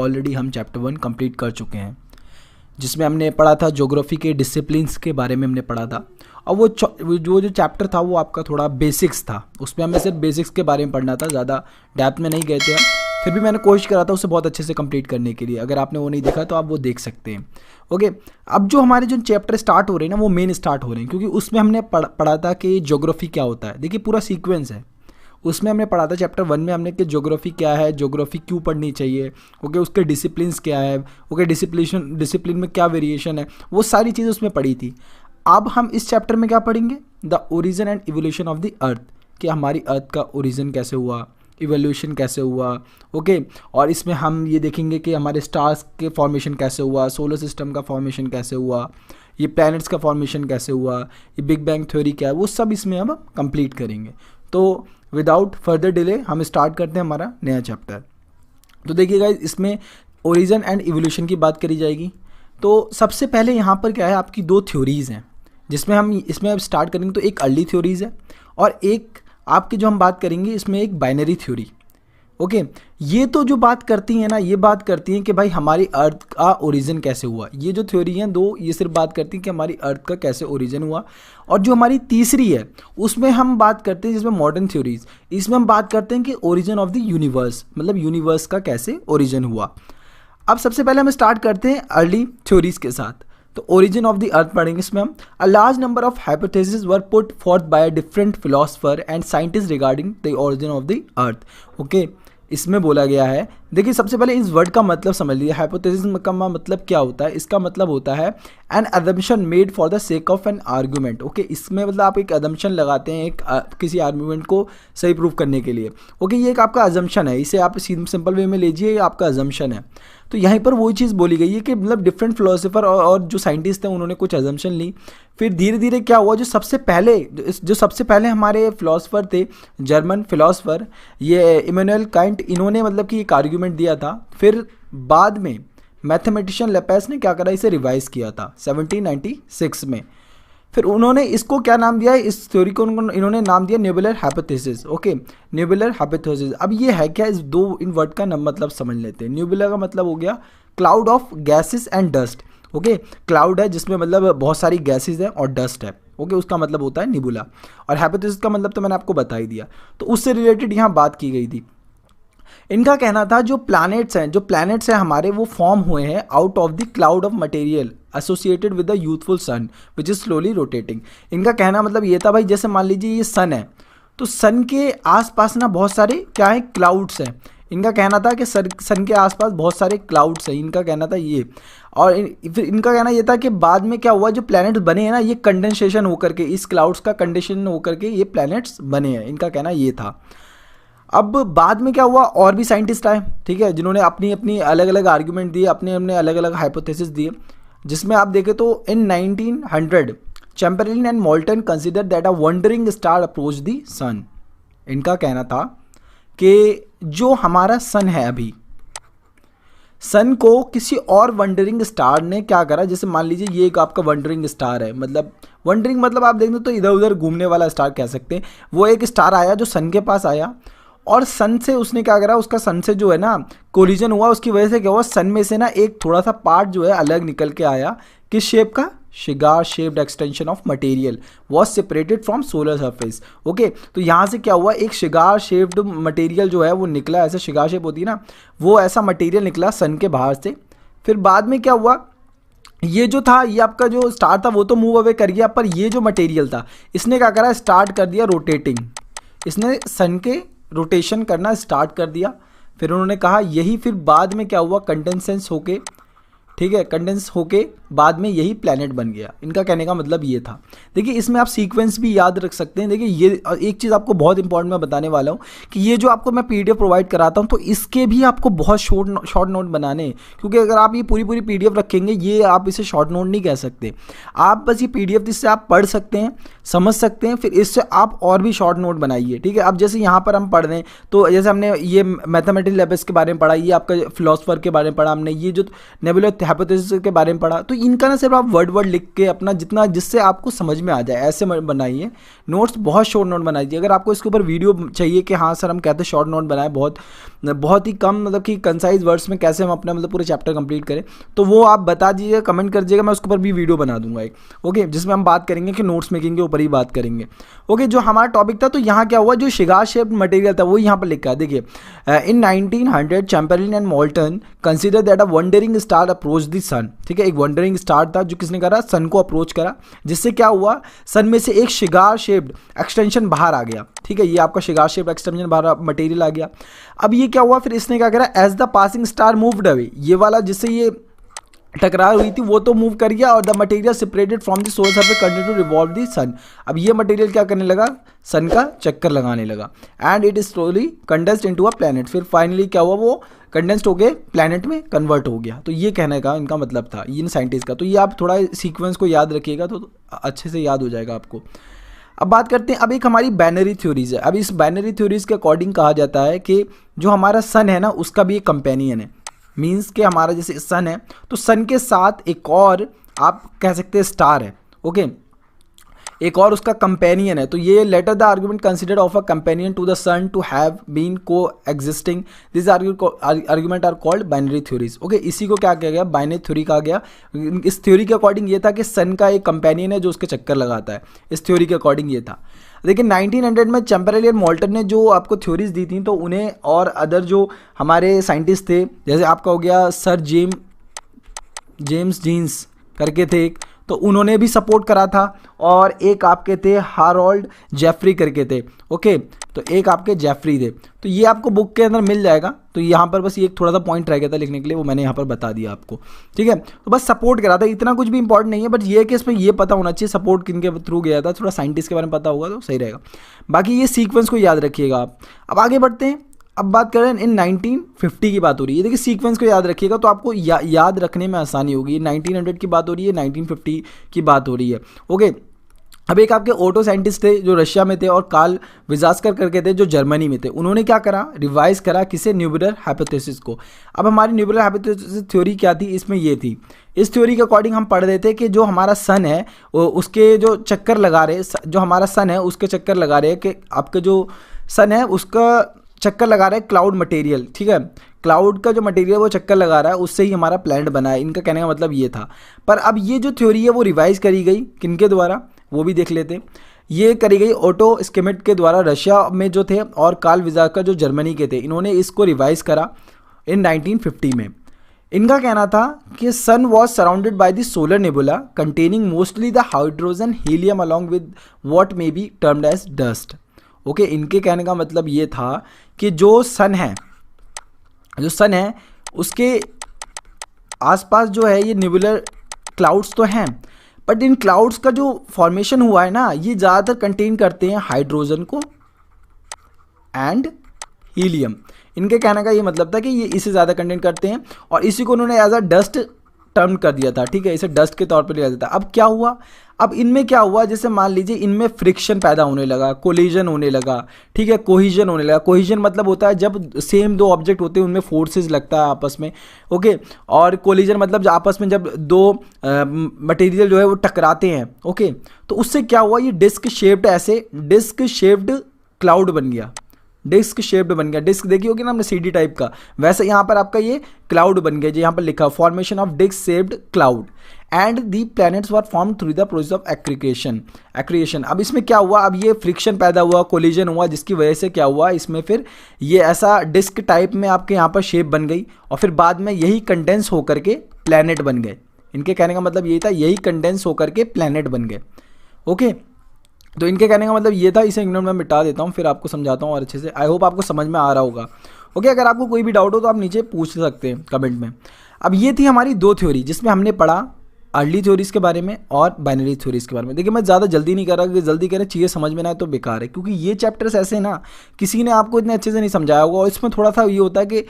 Already हम chapter 1 complete कर चुके हैं, जिसमें हमने पढ़ा था ज्योग्राफी के डिसिप्लिन्स के बारे में हमने पढ़ा था। और वो जो चैप्टर था वो आपका थोड़ा बेसिक्स था, उसमें हमें सिर्फ बेसिक्स के बारे में पढ़ना था, ज़्यादा डेप्थ में नहीं गए थे हम। फिर भी मैंने कोशिश करा था उसे बहुत अच्छे से कंप्लीट करने के लिए। अगर आपने वो नहीं देखा तो आप वो देख सकते हैं। ओके, अब जो हमारे जो चैप्टर स्टार्ट हो रहे हैं ना वो मेन स्टार्ट हो रहे हैं, क्योंकि उसमें हमने पढ़ा था कि ज्योग्राफी क्या होता है। देखिए पूरा सीक्वेंस है, उसमें हमने पढ़ा था चैप्टर 1 में हमने कि ज्योग्राफी क्या है, ज्योग्राफी क्यों पढ़नी चाहिए, ओके, उसके डिसिप्लिन्स क्या है, ओके, डिसिप्लिन में क्या वेरिएशन है, वो सारी चीज़ें उसमें पढ़ी थी। अब हम इस चैप्टर में क्या पढ़ेंगे, the origin and evolution of the earth, कि हमारी अर्थ का ओरिजिन कैसे हुआ, इवोल्यूशन कैसे हुआ, ओके। और इसमें हम ये देखेंगे कि हमारे स्टार्स के फॉर्मेशन कैसे हुआ, सोलर सिस्टम का फॉर्मेशन कैसे हुआ, ये प्लैनेट्स का फॉर्मेशन कैसे हुआ, ये बिग बैंग थ्योरी क्या है, वो सब इसमें हम कंप्लीट करेंगे। तो विदाउट फर्दर डिले हम स्टार्ट करते हैं हमारा नया चैप्टर। तो देखिए गाइस, इसमें ओरिजिन एंड इवोल्यूशन की बात करी जाएगी। तो सबसे पहले यहाँ पर क्या है, आपकी दो थ्योरीज़ हैं जिसमें हम इसमें अब स्टार्ट करेंगे। तो एक अर्ली थ्योरीज़ है और एक आपकी जो हम बात करेंगे इसमें एक बाइनरी थ्योरी। ओके, ये तो जो बात करती हैं ना, ये बात करती हैं कि भाई हमारी अर्थ का ओरिजिन कैसे हुआ। ये जो थ्योरी हैं दो, ये सिर्फ बात करती हैं कि हमारी अर्थ का कैसे ओरिजिन हुआ। और जो हमारी तीसरी है उसमें हम बात करते हैं, जिसमें मॉडर्न थ्योरीज, इसमें हम बात करते हैं कि ओरिजिन ऑफ द यूनिवर्स, मतलब यूनिवर्स का कैसे ओरिजिन हुआ। अब सबसे पहले हम स्टार्ट करते हैं अर्ली थ्योरीज के साथ। तो ओरिजिन ऑफ द अर्थ पढ़ेंगे इसमें हम। A large number of hypothesis were put forth by different philosopher and scientist regarding the origin of the earth. Okay, इसमें बोला गया है, देखिए सबसे पहले इस वर्ड का मतलब समझ लीजिए। हाइपोथेसिस का मतलब क्या होता है, इसका मतलब होता है N assumption made for the sake of N argument. Okay, इसमें मतलब आप एक अजम्पशन लगाते हैं एक किसी आर्गूमेंट को सही प्रूव करने के लिए। ओके, ये एक आपका अजम्पशन है, इसे आप सिंपल वे में लीजिए, ये आपका अजम्पशन है। तो यहीं पर वही चीज़ बोली गई है कि मतलब डिफरेंट फिलोसोफर और जो साइंटिस्ट हैं उन्होंने कुछ अजम्पशन ली। फिर धीरे धीरे क्या हुआ, जो सबसे पहले हमारे फिलोसोफर थे, जर्मन फिलोसोफर, ये इमैनुअल कांट, इन्होंने मतलब कि एक आर्ग्यूमेंट दिया था। फिर बाद में मैथमेटिशियन लेपेस ने क्या करा, इसे रिवाइज किया था 1796 में। फिर उन्होंने इसको क्या नाम दिया है, इस थ्योरी को इन्होंने नाम दिया nebular hypothesis. Okay, nebular hypothesis. अब ये है क्या, इस दो इन वर्ड का मतलब समझ लेते हैं। नेबुलर का मतलब हो गया cloud of gases and dust. Okay, cloud है जिसमें मतलब बहुत सारी गैसेस है और डस्ट है। ओके, उसका मतलब होता है निबुला। और हाइपोथेसिस का मतलब तो मैंने आपको बता ही दिया। तो उससे रिलेटेड यहाँ बात की गई थी। इनका कहना था जो प्लैनेट्स हैं हमारे, वो फॉर्म हुए हैं out of the cloud of material associated with the youthful sun which is slowly rotating. इनका कहना मतलब ये था भाई, जैसे मान लीजिए ये सन है, तो सन के आसपास ना बहुत सारे क्या है, क्लाउड्स हैं। इनका कहना था कि सन के आसपास बहुत सारे क्लाउड्स हैं, इनका कहना था ये। और फिर इनका कहना ये था कि बाद में क्या हुआ, जो प्लैनेट्स बने हैं ना, ये कंडेंसेशन होकर के, इस क्लाउड्स का कंडेंसेशन होकर के ये प्लैनेट्स बने हैं, इनका कहना ये था। अब बाद में क्या हुआ, और भी साइंटिस्ट आए, ठीक है, जिन्होंने अपनी अपनी अलग अलग आर्ग्यूमेंट दिए, अपने अपने अलग अलग हाइपोथेसिस दिए। जिसमें आप देखें तो in 1900 Chamberlin and Moulton consider that a wandering star approach the sun. इनका कहना था कि जो हमारा सन है अभी, सन को किसी और वंडरिंग स्टार ने क्या करा, जैसे मान लीजिए ये एक आपका वंडरिंग स्टार है, मतलब वंडरिंग मतलब आप देखें तो इधर उधर घूमने वाला स्टार कह सकते हैं। वो एक स्टार आया जो सन के पास आया और सन से उसने क्या करा, उसका सन से जो है ना कोलिजन हुआ, उसकी वजह से क्या हुआ, सन में से ना एक थोड़ा सा पार्ट जो है अलग निकल के आया। किस शेप का, cigar shaped extension of material was separated from solar surface. Okay, तो यहाँ से क्या हुआ, एक शिगार शेप्ड मटेरियल जो है वो निकला, ऐसे शिगार शेप होती है ना, वो ऐसा मटेरियल निकला सन के बाहर से। फिर बाद में क्या हुआ, ये जो था, ये आपका जो स्टार था वो तो मूव अवे कर गया, पर ये जो मटेरियल था इसने क्या करा, स्टार्ट कर दिया रोटेटिंग, इसने सन के रोटेशन करना स्टार्ट कर दिया। फिर उन्होंने कहा यही, फिर बाद में क्या हुआ, कंडेंसेंस होके, ठीक है, कंडेंस होके बाद में यही प्लैनेट बन गया। इनका कहने का मतलब ये था। देखिए इसमें आप सीक्वेंस भी याद रख सकते हैं। देखिए ये एक चीज़ आपको बहुत इंपॉर्टेंट मैं बताने वाला हूँ कि ये जो आपको मैं पीडीएफ प्रोवाइड कराता हूँ, तो इसके भी आपको बहुत शॉर्ट नोट बनाने हैं, क्योंकि अगर आप ये पूरी पीडीएफ रखेंगे, ये आप इसे शॉर्ट नोट नहीं कह सकते। आप बस ये पीडीएफ इससे आप पढ़ सकते हैं, समझ सकते हैं, फिर इससे आप और भी शॉर्ट नोट बनाइए, ठीक है। अब जैसे यहाँ पर हम पढ़ रहे हैं, तो जैसे हमने ये मैथमेटिकल लेबल्स के बारे में पढ़ा, ये आपका फिलोसफर के बारे में पढ़ा हमने, ये जो नेबुलर हाइपोथेसिस के बारे में पढ़ा। तो इनका ना सिर्फ आप वर्ड वर्ड लिख के अपना जितना जिससे आपको समझ में आ जाए ऐसे बनाइए नोट्स, बहुत शॉर्ट नोट बनाइए। अगर आपको इसके ऊपर वीडियो चाहिए कि हाँ सर हम कहते शॉर्ट नोट बनाए बहुत ही कम मतलब कि कंसाइज वर्ड्स में कैसे हम अपना मतलब पूरे चैप्टर कंप्लीट करें, तो वो आप बता दीजिएगा, कमेंट कर दीजिएगा, मैं उसके ऊपर भी वीडियो बना दूंगा एक, ओके, जिसमें हम बात करेंगे कि नोट्स मेकिंग के ऊपर ही बात करेंगे। ओके, जो हमारा टॉपिक था, तो यहाँ क्या हुआ, जो शिगार शेप्ड मटेरियल था वो यहाँ पर लिखा है, देखिए in 1900 Chamberlin and Moulton consider that a wandering star approach the sun. ठीक है, एक वंडरिंग स्टार था जो किसने करा, सन को अप्रोच करा, जिससे क्या हुआ, सन में से एक शिगार शेप्ड एक्सटेंशन बाहर आ गया। ठीक है, ये आपका शिगार शेप्ड एक्सटेंशन बाहर मटेरियल आ गया। अब ये क्या हुआ, फिर इसने क्या करा, as the passing star moved away, ये वाला जिससे ये टकरार हुई थी वो तो मूव कर गया, और the material separated from the source surface continue to revolve the sun. अब ये मटेरियल क्या करने लगा, सन का चक्कर लगाने लगा, and it is slowly condensed into a planet. फिर फाइनली क्या हुआ, वो कंडेंस्ड हो गए प्लैनेट में कन्वर्ट हो गया। तो ये कहने का इनका मतलब था इन साइंटिस्ट का। तो ये आप थोड़ा सीक्वेंस को याद रखिएगा तो अच्छे से याद हो जाएगा आपको। अब बात करते हैं, अब एक हमारी बाइनरी थ्योरीज है। अब इस बाइनरी थ्योरीज के अकॉर्डिंग कहा जाता है कि जो हमारा सन है ना उसका भी एक कंपेनियन है, मीन्स कि हमारा जैसे सन है तो सन के साथ एक और आप कह सकते हैं स्टार है, ओके, एक और उसका कंपेनियन है। तो ये later the argument considered of a companion to the sun to have been coexisting, this argument are called binary theories. Okay, इसी को क्या किया गया, बाइनरी थ्योरी कहा गया। इस थ्योरी के अकॉर्डिंग ये था कि सन का एक कंपेनियन है जो उसके चक्कर लगाता है, इस थ्योरी के अकॉर्डिंग ये था। लेकिन 1900 में चैम्बरलिन और मोल्टन ने जो आपको थ्योरीज दी थी, तो उन्हें और अदर जो हमारे साइंटिस्ट थे, जैसे आपका हो गया सर जेम्स जीन्स करके थे एक, तो उन्होंने भी सपोर्ट करा था, और एक आपके थे हारोल्ड जेफरी करके थे। ओके, तो एक आपके जेफरी थे। तो ये आपको बुक के अंदर मिल जाएगा। तो यहाँ पर बस ये एक थोड़ा सा पॉइंट रह गया था लिखने के लिए, वो मैंने यहाँ पर बता दिया आपको। ठीक है, तो बस सपोर्ट करा था, इतना कुछ भी इंपॉर्टेंट नहीं है, बट ये कि इसमें ये पता होना चाहिए सपोर्ट किनके थ्रू गया था, थोड़ा साइंटिस्ट के बारे में पता होगा तो सही रहेगा। बाकी ये सीक्वेंस को याद रखिएगा आप। अब आगे बढ़ते हैं, अब बात करें इन 1950 की बात हो रही है। देखिए सीक्वेंस को याद रखिएगा तो आपको याद रखने में आसानी होगी। 1900 की बात हो रही है, 1950 की बात हो रही है। ओके, अब एक आपके ऑटो साइंटिस्ट थे जो रशिया में थे, और कार्ल विजास्कर करके थे जो जर्मनी में थे। उन्होंने क्या करा, रिवाइज करा किसे, न्यूबुलर हाइपोथेसिस को। अब हमारी न्यूबुलर हाइपोथेसिस थ्योरी क्या थी, इसमें ये थी, इस थ्योरी के अकॉर्डिंग हम पढ़ रहे थे कि जो हमारा सन है उसके जो चक्कर लगा रहे, जो हमारा सन है उसके चक्कर लगा रहे कि आपके जो सन है उसका चक्कर लगा रहा है क्लाउड मटेरियल। ठीक है, क्लाउड का जो मटेरियल वो चक्कर लगा रहा है, उससे ही हमारा प्लैनेट बना है। इनका कहने का मतलब ये था। पर अब ये जो थ्योरी है वो रिवाइज करी गई किनके द्वारा, वो भी देख लेते हैं। ये करी गई ऑटो स्किमिट के द्वारा, रशिया में जो थे, और कार्ल विजास्कर जो जर्मनी के थे, इन्होंने इसको रिवाइज करा इन 1950 में। इनका कहना था कि sun was surrounded by the solar nebula containing mostly the hydrogen helium along with what may be termed as dust. Okay, इनके कहने का मतलब ये था कि जो सन है उसके आसपास जो है ये नेबुलर क्लाउड्स तो हैं, बट इन क्लाउड्स का जो फॉर्मेशन हुआ है ना, ये ज़्यादातर कंटेन करते हैं हाइड्रोजन को एंड हीलियम। इनके कहने का ये मतलब था कि ये इसे ज़्यादा कंटेन करते हैं, और इसी को उन्होंने एज अ डस्ट टर्म कर दिया था। ठीक है, इसे डस्ट के तौर पर लिया जाता है। अब क्या हुआ, अब इनमें क्या हुआ, जैसे मान लीजिए इनमें फ्रिक्शन पैदा होने लगा, कोलिजन होने लगा। ठीक है, कोहिजन होने लगा। कोहिजन मतलब होता है जब सेम दो ऑब्जेक्ट होते हैं उनमें फोर्सेस लगता है आपस में। ओके, और कोलिजन मतलब आपस में जब दो मटेरियल जो है वो टकराते हैं। ओके, तो उससे क्या हुआ, ये डिस्क शेप्ड, ऐसे डिस्क शेप्ड क्लाउड बन गया। डिस्क शेप्ड बन गया, डिस्क देखी होगी ना हमने सीडी टाइप का, वैसे यहाँ पर आपका ये क्लाउड बन गया, जो यहाँ पर लिखा formation of disc shaped cloud and the planets were form through the process of accretion. अब इसमें क्या हुआ, अब ये फ्रिक्शन पैदा हुआ, कोलिजन हुआ, जिसकी वजह से क्या हुआ, इसमें फिर ये ऐसा डिस्क टाइप में आपके यहाँ पर शेप बन गई, और फिर बाद में यही कंडेंस होकर के प्लैनेट बन गए। इनके कहने का मतलब यही था, यही कंडेंस होकर के प्लैनेट बन गए। ओके, तो इनके कहने का मतलब ये था। इसे इग्नोर में मिटा देता हूँ, फिर आपको समझाता हूँ और अच्छे से। आई होप आपको समझ में आ रहा होगा। ओके, अगर आपको कोई भी डाउट हो तो आप नीचे पूछ सकते हैं कमेंट में। अब ये थी हमारी दो थ्योरी, जिसमें हमने पढ़ा अर्ली थ्योरीज के बारे में और बाइनरी थ्योरीज के बारे में। देखिए मैं ज़्यादा जल्दी नहीं कर रहा, क्योंकि जल्दी करें चीज़ें समझ में ना आए तो बेकार है, क्योंकि ये चैप्टर्स ऐसे ना किसी ने आपको इतने अच्छे से नहीं समझाया होगा, और इसमें थोड़ा सा ये होता है कि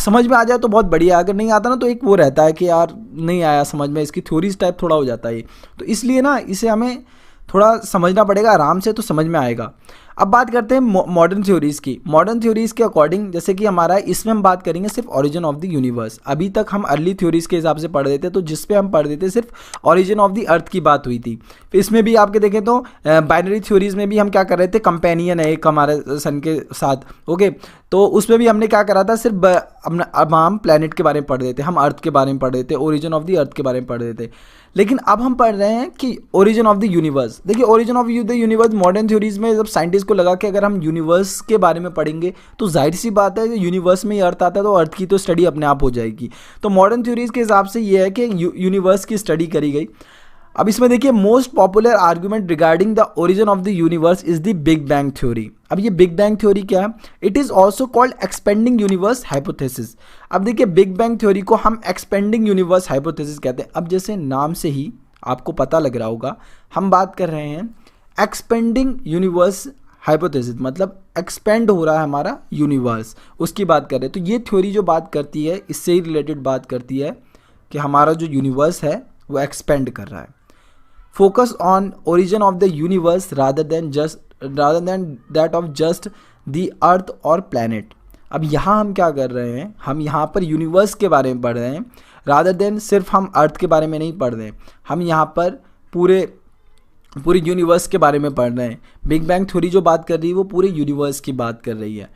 समझ में आ जाए तो बहुत बढ़िया, अगर नहीं आता ना तो एक वो रहता है कि यार नहीं आया समझ में, इसकी थ्योरीज टाइप थोड़ा हो जाता है ये। तो इसलिए ना इसे हमें थोड़ा समझना पड़ेगा आराम से, तो समझ में आएगा। अब बात करते हैं मॉडर्न थ्योरीज़ की। मॉडर्न थ्योरीज़ के अकॉर्डिंग जैसे कि हमारा इसमें हम बात करेंगे सिर्फ ओरिजिन ऑफ द यूनिवर्स। अभी तक हम अर्ली थ्योरीज़ के हिसाब से पढ़ रहे थे, तो जिस पे हम पढ़ रहे थे सिर्फ ओरिजिन ऑफ द अर्थ की बात हुई थी। फिर इसमें भी आपके देखें तो बाइनरी थ्योरीज़ में भी हम क्या कर रहे थे, कंपेनियन है एक हमारे सन के साथ, ओके। तो उसमें भी हमने क्या करा था, सिर्फ अब हम प्लैनेट के बारे में पढ़ रहे थे, हम अर्थ के बारे में पढ़ रहे थे, ओरिजिन ऑफ द अर्थ के बारे में पढ़ रहे थे। लेकिन अब हम पढ़ रहे हैं कि ओरिजिन ऑफ द यूनिवर्स। देखिए origin of the universe modern theories में जब साइंटिस्ट को लगा कि अगर हम यूनिवर्स के बारे में पढ़ेंगे तो जाहिर सी बात है यूनिवर्स में ही अर्थ आता है, तो अर्थ की तो स्टडी अपने आप हो जाएगी। तो मॉडर्न थ्योरीज के हिसाब से ये है कि यूनिवर्स की स्टडी करी गई। अब इसमें देखिए most popular argument regarding the origin of the universe is the big bang theory. अब ये बिग बैंग थ्योरी क्या है, it is also called expanding universe hypothesis. अब देखिए बिग बैंग थ्योरी को हम एक्सपेंडिंग यूनिवर्स हाइपोथेसिस कहते हैं। अब जैसे नाम से ही आपको पता लग रहा होगा, हम बात कर रहे हैं एक्सपेंडिंग यूनिवर्स हाइपोथेसिस, मतलब एक्सपेंड हो रहा है हमारा यूनिवर्स, उसकी बात कर रहे हैं। तो ये थ्योरी जो बात करती है, इससे ही रिलेटेड बात करती है कि हमारा जो यूनिवर्स है वो एक्सपेंड कर रहा है। Focus on origin of the universe rather than that of just the earth और प्लैनेट। अब यहाँ हम क्या कर रहे हैं, हम यहाँ पर यूनिवर्स के बारे में पढ़ रहे हैं, रादर देन सिर्फ हम अर्थ के बारे में नहीं पढ़ रहे हैं, हम यहाँ पर पूरे यूनिवर्स के बारे में पढ़ रहे हैं। बिग बैंग थ्योरी जो बात कर रही है वो पूरे यूनिवर्स की बात कर रही है।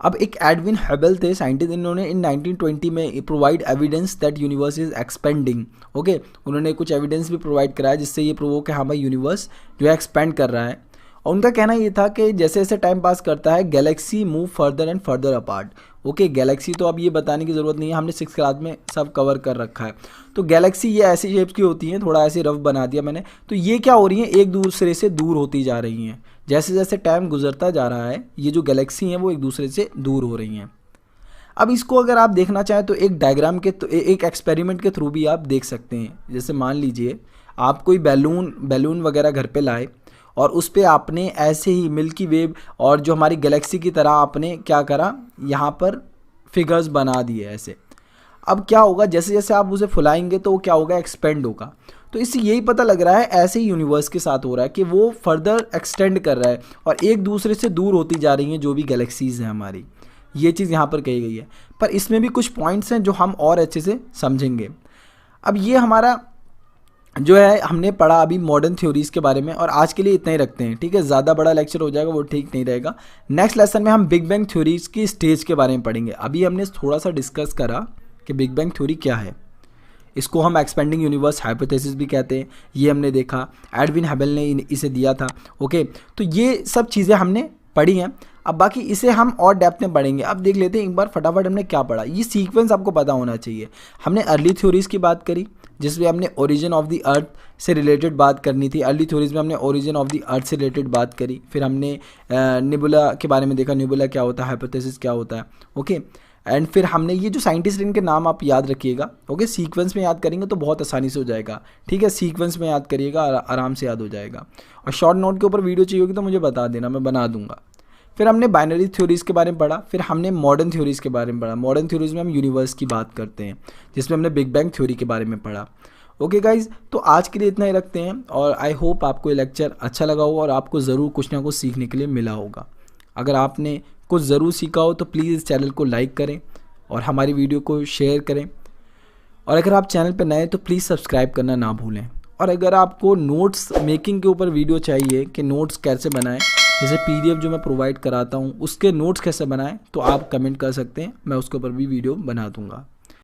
अब एक एडविन हबल थे साइंटिस्ट, इन्होंने इन 1920 में provide evidence that universe is expanding, okay. उन्होंने कुछ एविडेंस भी प्रोवाइड कराया जिससे ये प्रूव हो कि हाँ भाई यूनिवर्स जो है एक्सपेंड कर रहा है। और उनका कहना ये था कि जैसे जैसे टाइम पास करता है Galaxy move further and further apart, okay. Galaxy तो अब ये बताने की ज़रूरत नहीं है, हमने 6th क्लास में सब कवर कर रखा है। तो गैलेक्सी ये ऐसी शेप्स की होती हैं, थोड़ा ऐसे रफ बना दिया मैंने। तो ये क्या हो रही हैं, एक दूसरे से दूर होती जा रही हैं। जैसे जैसे टाइम गुजरता जा रहा है ये जो गैलेक्सी हैं वो एक दूसरे से दूर हो रही हैं। अब इसको अगर आप देखना चाहें तो एक डायग्राम के एक एक्सपेरिमेंट के थ्रू भी आप देख सकते हैं। जैसे मान लीजिए आप कोई बैलून वगैरह घर पे लाए और उस पर आपने ऐसे ही मिल्की वेव और जो हमारी गैलेक्सी की तरह आपने क्या करा, यहाँ पर फिगर्स बना दिए ऐसे। अब क्या होगा, जैसे जैसे आप उसे फुलाएंगे तो वो क्या होगा, एक्सपेंड होगा। तो इससे यही पता लग रहा है ऐसे ही यूनिवर्स के साथ हो रहा है कि वो फर्दर एक्सटेंड कर रहा है और एक दूसरे से दूर होती जा रही हैं जो भी गैलेक्सीज़ हैं हमारी। ये चीज़ यहाँ पर कही गई है, पर इसमें भी कुछ पॉइंट्स हैं जो हम और अच्छे से समझेंगे। अब ये हमारा जो है हमने पढ़ा अभी मॉडर्न थ्योरीज़ के बारे में, और आज के लिए इतना ही रखते हैं, ठीक है। ज़्यादा बड़ा लेक्चर हो जाएगा वो ठीक नहीं रहेगा। नेक्स्ट लेसन में हम बिग बैंग थ्योरीज़ की स्टेज के बारे में पढ़ेंगे। अभी हमने थोड़ा सा डिस्कस करा कि बिग बैंग थ्योरी क्या है, इसको हम एक्सपेंडिंग यूनिवर्स हाइपोथेसिस भी कहते हैं, ये हमने देखा, एडविन हबल ने इसे दिया था, ओके। तो ये सब चीज़ें हमने पढ़ी हैं। अब बाकी इसे हम और डेप्थ में पढ़ेंगे। अब देख लेते हैं एक बार फटाफट हमने क्या पढ़ा। ये सीक्वेंस आपको पता होना चाहिए। हमने अर्ली थ्योरीज़ की बात करी जिसमें हमने ओरिजिन ऑफ द अर्थ से रिलेटेड बात करनी थी। अर्ली थ्योरीज़ में हमने ओरिजिन ऑफ द अर्थ से रिलेटेड बात करी। फिर हमने निबुला के बारे में देखा, निबुला क्या होता है, हाइपोथेसिस क्या होता है, ओके। एंड फिर हमने ये जो साइंटिस्ट इनके नाम आप याद रखिएगा, ओके। सीक्वेंस में याद करेंगे तो बहुत आसानी से हो जाएगा, ठीक है। सीक्वेंस में याद करिएगा, आराम से याद हो जाएगा। और शॉर्ट नोट के ऊपर वीडियो चाहिए होगी तो मुझे बता देना, मैं बना दूंगा। फिर हमने बाइनरी थ्योरीज़ के बारे में पढ़ा। फिर हमने मॉडर्न थ्योरीज़ के बारे में पढ़ा। मॉडर्न थ्योरीज़ में हम यूनिवर्स की बात करते हैं, जिसमें हमने बिग बैंग थ्योरी के बारे में पढ़ा, ओके गाइज। तो आज के लिए इतना ही रखते हैं, और आई होप आपको ये लेक्चर अच्छा लगा होगा और आपको ज़रूर कुछ ना कुछ सीखने के लिए मिला होगा। अगर आपने कुछ ज़रूर सीखा हो तो प्लीज़ इस चैनल को लाइक करें और हमारी वीडियो को शेयर करें, और अगर आप चैनल पर नए हैं तो प्लीज़ सब्सक्राइब करना ना भूलें। और अगर आपको नोट्स मेकिंग के ऊपर वीडियो चाहिए कि नोट्स कैसे बनाएं, जैसे PDF जो मैं प्रोवाइड कराता हूं उसके नोट्स कैसे बनाएं, तो आप कमेंट कर सकते हैं, मैं उसके ऊपर भी वीडियो बना दूंगा।